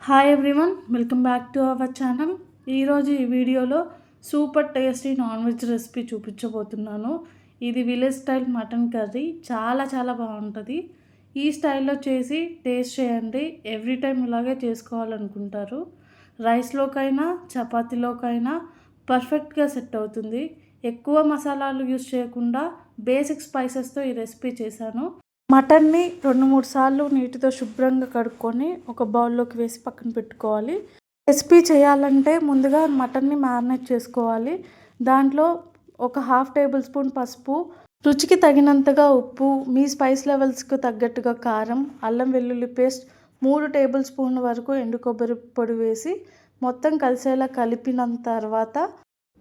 Hi everyone, welcome back to our channel. ఈరోజు ఈ వీడియోలో super tasty non veg recipe చూపించబోతున్నాను. ఇది విలేజ్ స్టైల్ మటన్ కర్రీ. చాలా బాగుంటుంది. ఈ స్టైల్లో చేసి టేస్ట్ చేయండి. ఎవ్రీ టైం ఇలాగే చేసుకోవాలనుకుంటారు. రైస్లోకైనా చపాతీలోకైనా పర్ఫెక్ట్గా సెట్ అవుతుంది. ఎక్కువ మసాలాలు యూస్ చేయకుండా బేసిక్ స్పైసెస్తో ఈ రెసిపీ చేశాను. మటన్ని 2-3 సార్లు నీటితో శుభ్రంగా కడుక్కొని ఒక బౌల్లోకి వేసి పక్కన పెట్టుకోవాలి. రెసిపీ చేయాలంటే ముందుగా మటన్ని మ్యారినేట్ చేసుకోవాలి. దాంట్లో ఒక 1/2 టేబుల్ స్పూన్ పసుపు, రుచికి తగినంతగా ఉప్పు, మీ స్పైస్ లెవెల్స్కి తగ్గట్టుగా కారం, అల్లం వెల్లుల్లి పేస్ట్ 3 టేబుల్ స్పూన్ల వరకు ఎండు కొబ్బరి పొడి వేసి మొత్తం కలిసేలా కలిపిన తర్వాత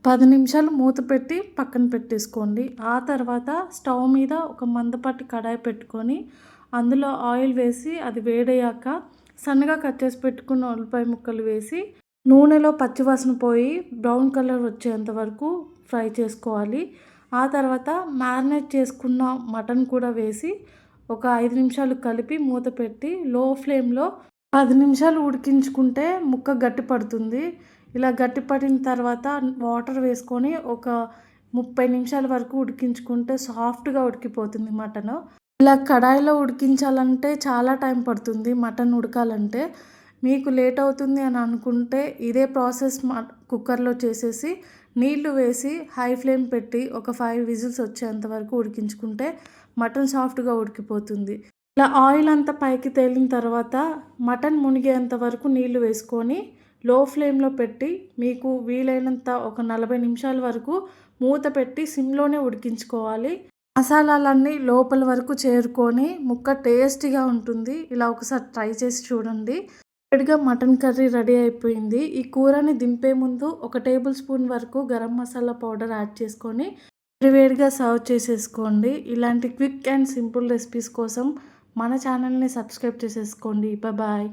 10 నిమిషాలు మూత పెట్టి పక్కన పెట్టేసుకోండి. ఆ తర్వాత స్టవ్ మీద ఒక మందపాటి కడాయి పెట్టుకొని అందులో ఆయిల్ వేసి అది వేడయ్యాక సన్నగా కట్ చేసి పెట్టుకున్న ఉల్లిపాయ ముక్కలు వేసి నూనెలో పచ్చివాసన పోయి బ్రౌన్ కలర్ వచ్చేంత వరకు ఫ్రై చేసుకోవాలి. ఆ తర్వాత మ్యారినేట్ చేసుకున్న మటన్ కూడా వేసి ఒక 5 నిమిషాలు కలిపి మూత పెట్టి లో ఫ్లేమ్లో 10 నిమిషాలు ఉడికించుకుంటే ముక్క గట్టి పడుతుంది. ఇలా గట్టి పడిన తర్వాత వాటర్ వేసుకొని ఒక 30 నిమిషాల వరకు ఉడికించుకుంటే సాఫ్ట్గా ఉడికిపోతుంది మటన్. ఇలా కడాయిలో ఉడికించాలంటే చాలా టైం పడుతుంది. మటన్ ఉడకాలంటే మీకు లేట్ అవుతుంది అని అనుకుంటే ఇదే ప్రాసెస్ కుక్కర్లో చేసేసి నీళ్లు వేసి హై ఫ్లేమ్ పెట్టి ఒక 5 విజిల్స్ వచ్చేంత వరకు ఉడికించుకుంటే మటన్ సాఫ్ట్గా ఉడికిపోతుంది. ఇలా ఆయిల్ అంతా పైకి తేలిన తర్వాత మటన్ మునిగేంత వరకు నీళ్లు వేసుకొని లో ఫ్లేమ్లో పెట్టి మీకు వీలైనంత ఒక 40 నిమిషాల వరకు మూత పెట్టి సిమ్లోనే ఉడికించుకోవాలి. మసాలాలన్నీ లోపల వరకు చేరుకొని ముక్క టేస్టీగా ఉంటుంది. ఇలా ఒకసారి ట్రై చేసి చూడండి. వేడిగా మటన్ కర్రీ రెడీ అయిపోయింది. ఈ కూరని దింపే ముందు ఒక టేబుల్ స్పూన్ వరకు గరం మసాలా పౌడర్ యాడ్ చేసుకొని వేడిగా సర్వ్ చేసేసుకోండి. ఇలాంటి క్విక్ అండ్ సింపుల్ రెసిపీస్ కోసం మన ఛానల్ని సబ్స్క్రైబ్ చేసేసుకోండి. బాయ్.